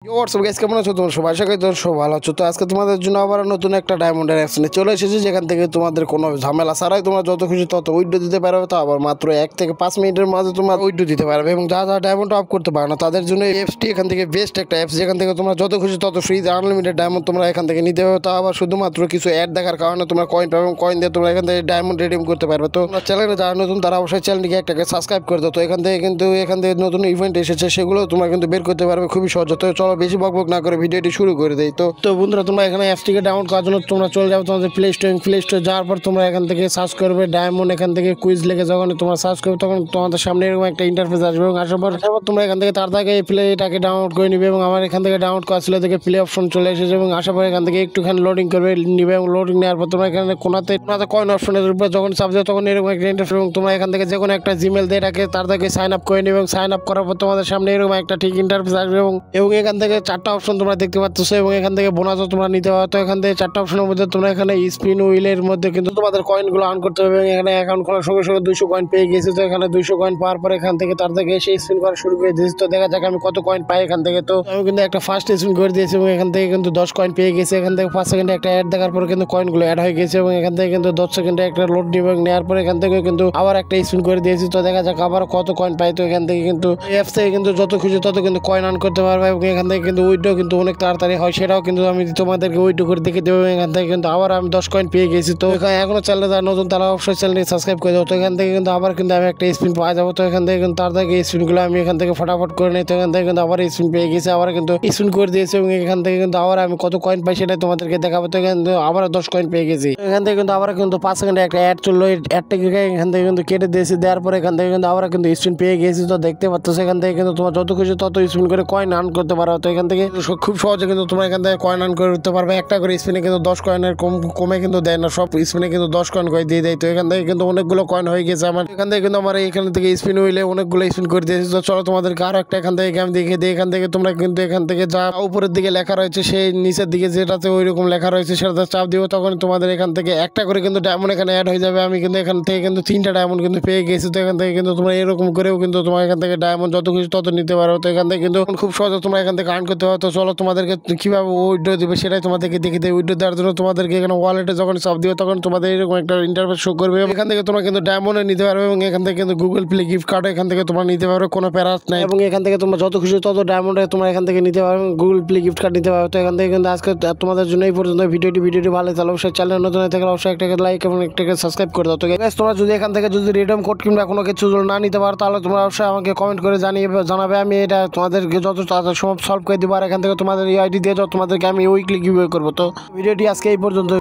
WhatsApp guys, কেমন আছো তোমরা সবাই? আশা করি তোমরা সব ভালো আছো। তো আজকে তোমাদের জন্য আবার নতুন একটা ডায়মন্ডের অ্যাকশনে চলে এসেছি, যেখান থেকে তোমাদের কোনো ঝামেলা ছাড়াই তোমরা যত খুশি তত উইড্রো দিতে পারবে। তো আবার মাত্র 1 থেকে 5 মিনিটের মাঝে তোমরা উইড্রো দিতে পারবে। এবং যা ডায়মন্ড অফ করতে পারো না তাদের জন্য অ্যাপসটি এখান থেকে বেস্ট একটা অ্যাপস, যেখান থেকে তোমরা যত খুশি তত ফ্রি আনলিমিটেড ডায়মন্ড তোমরা এখান থেকে নিতে পারবে। তা আবার শুধুমাত্র কিছু অ্যাড দেখার কারণে তোমরা কয়েন পাবে এবং কয়েন দিয়ে তোমরা এখান থেকে ডায়মন্ড রিডিম করতে পারবে। তো চ্যানেলে যারা নতুন তারা অবশ্যই চ্যানেলটিকে একটাকে সাবস্ক্রাইব করে দাও। তো এখান থেকে নতুন ইভেন্ট এসেছে, সেগুলো তোমরা কিন্তু বের করতে পারবে খুবই সহজ। তো চলো বেশি বকবক না করে ভিডিওটি শুরু করে দেই। তো বন্ধুরা, তোমরা এখানে অ্যাপসটিকে ডাউনলোড করার জন্য তোমরা চলে যাবে তোমাদের প্লে স্টোর যাওয়ার পর তোমরা এখান থেকে সার্চ করবে ডায়মন্ড। এখান থেকে কুইজ লেগে যখন তোমরা সার্চ করবে তখন তোমাদের সামনে এরকম একটা ইন্টারফেস আসবে এবং আসার পর তোমরা এখান থেকে তার থেকে এই প্লেটাকে ডাউনলোড করে নিবে। এবং আমার এখান থেকে ডাউনলোড করা ছিল থেকে প্লে অপশন চলে এসেছে এবং আসার পর এখান থেকে একটুখানি লোডিং করবে নিবে এবং লোডিং নেওয়ার পর তোমরা এখানে কোনাতে কয়েন অপশনের উপর যখন চাপ দেবে তখন এরকম একটা ইন্টারফেস এবং তোমরা এখান থেকে যে কোনো একটা জিমেল দিয়ে রাখে তার থেকে সাইন আপ করে নিবে এবং সাইন আপ করার পর তোমাদের সামনে এরকম একটা ঠিক ইন্টারফেস আসবে এবং এখান থেকে 4টা অপশন তোমরা দেখতে পাচ্ছ এবং এখান থেকে বোনাসও তোমরা নিতে পারো। তো এখান থেকে 4টা অপশনের মধ্যে তোমরা এখানে স্পিন হুইলের মধ্যে কিন্তু তোমাদের কয়েনগুলো আর্ন করতে হবে। এখানে অ্যাকাউন্ট খোলার সঙ্গে সঙ্গে 200 কয়েন পেয়ে গেছি। তো এখানে 200 কয়েন পাওয়ার পর এখান থেকে তার থেকে এসে স্পিন করা শুরু করে দিয়েছি। তো দেখা যাক আমি কত কয়েন পাই এখান থেকে। তো আমি কিন্তু একটা ফার্স্ট স্পিন করে দিয়েছি এবং এখান থেকে কিন্তু 10 কয়েন পেয়ে গেছি। এখান থেকে 5 সেকেন্ডে একটা অ্যাড দেখার পর কিন্তু কয়েনগুলো অ্যাড হয়ে গেছে এবং এখান থেকে কিন্তু 10 সেকেন্ডে একটা লোড নিবে এবং নেওয়ার পর এখান থেকে কিন্তু আবার একটা স্পিন করে দিয়েছি। তো দেখা যাক আবার কত কয়েন পাই। তো এখান থেকে কিন্তু অ্যাপস থেকে কিন্তু যত খুশি তত কিন্তু কয়েন আর্ন করতে পারবে এবং এখান থেকে কিন্তু উইথড্র কিন্তু অনেক তাড়াতাড়ি হয়, সেটাও কিন্তু আমি তোমাদেরকে উইথড্র করে দেখে দেবো। এখান থেকে কিন্তু আবার আমি 10 কয়েন পেয়ে গেছি। তো এখনো চ্যানেলে যারা নতুন তারা অবশ্যই চ্যানেলটি সাবস্ক্রাইব করে দেবো। তো এখান থেকে কিন্তু আবার কিন্তু আমি একটা স্পিন পাওয়া যাবো। তো এখান থেকে কিন্তু তার থেকে স্পিনগুলো আমি এখান থেকে ফটাফট করে নিই। তো এখান থেকে কিন্তু আবার স্পিন পেয়ে গেছি, আবার কিন্তু স্পিন করে দিয়েছি এবং এখান থেকে কিন্তু আবার আমি কত কয়েন পাই সেটাই তোমাদেরকে দেখাবো। তো এখান থেকে আবার 10 কয়েন পেয়ে গেছি। এখান থেকে কিন্তু আবার কিন্তু 5 সেকেন্ডে একটা অ্যাড চললো, অ্যাডটাকে এখান থেকে কিন্তু কেটে দিয়েছি। দেওয়ার পরে এখান থেকে কিন্তু আবার কিন্তু স্পিন পেয়ে গেছি। তো দেখতে পাচ্ছ এখান থেকে কিন্তু তোমার যত খুশি তত স্পিন করে কয়েন আর্ন করতে পারো। তো এখান থেকে খুব সহজে কিন্তু তোমরা এখান থেকে কয়েন আর্ন করে উঠতে পারবে। একটা করে স্পিনে কিন্তু 10 কয়েনের কমে কিন্তু দেয় না, সব স্পিনে কিন্তু 10 কয়েন করে দিয়ে দেয়। তো এখান থেকে কিন্তু অনেকগুলো কয়েন হয়ে গেছে আমার। এখান থেকে কিন্তু আমার এখান থেকে স্পিন হইলে অনেকগুলো স্পিন করে দিয়েছি। তো চলো তোমাদেরকে আরো একটা এখান থেকে আমি দেখে দিই। এখান থেকে তোমরা কিন্তু এখান থেকে যা উপরের দিকে লেখা রয়েছে সেই নিচের দিকে যেটাতে ওই রকম লেখা রয়েছে সেটাতে চাপ দিব, তখন তোমাদের এখান থেকে একটা করে কিন্তু ডায়মন্ড এখানে অ্যাড হয়ে যাবে। আমি কিন্তু এখান থেকে কিন্তু 3টা ডায়মন্ড কিন্তু পেয়ে গেছি। তো এখান থেকে কিন্তু তোমরা এরকম করেও কিন্তু তোমার এখান থেকে ডায়মন্ড যত কিছু তত নিতে পারো। তো এখান থেকে কিন্তু খুব সহজে তোমরা এখান থেকে আর্ন করতে পারো। তো চলো তোমাদেরকে কিভাবে উইথড্র দিবে সেটাই তোমাদেরকে দেখে দেয়। উইথড্র দেওয়ার জন্য তোমাদেরকে এখানে ওয়ালেটে যখন চাপ দিবে তখন তোমাদের এরকম একটা ইন্টারফেস শো করবে। এখান থেকে তোমরা কিন্তু ডায়মন্ডে নিতে পারবে এবং এখান থেকে কিন্তু গুগল প্লে গিফট কার্ড এখান থেকে তোমরা নিতে পারবে, কোনো প্যারাস নাই। এবং এখান থেকে তোমরা যত খুশি তত ডায়মন্ডে তোমরা এখান থেকে নিতে পারবে, গুগল প্লে গিফট কার্ড নিতে পারবে। তো এখান থেকে কিন্তু আজকে তোমাদের জন্য এই পর্যন্ত। ভিডিওটি ভালো তাহলে অবশ্যই চ্যানেল নতুন হয়ে থাকলে অবশ্যই একটা লাইক এবং একটা সাবস্ক্রাইব করে দাও। তো গাইস, তোমরা যদি এখান থেকে যদি রিডিম কোড কিংবা কোনো কিছু না নিতে পারো তাহলে তোমরা অবশ্যই আমাকে কমেন্ট করে জানাবে। আমি এটা তোমাদেরকে যত তাড়াতাড়ি সলভ করে দিব। আর এখান থেকে তোমাদের এই আইডি দিয়ে তোমাদেরকে আমি উইকলি গিভওয়ে করবো। তো ভিডিওটি আজকে এই পর্যন্ত।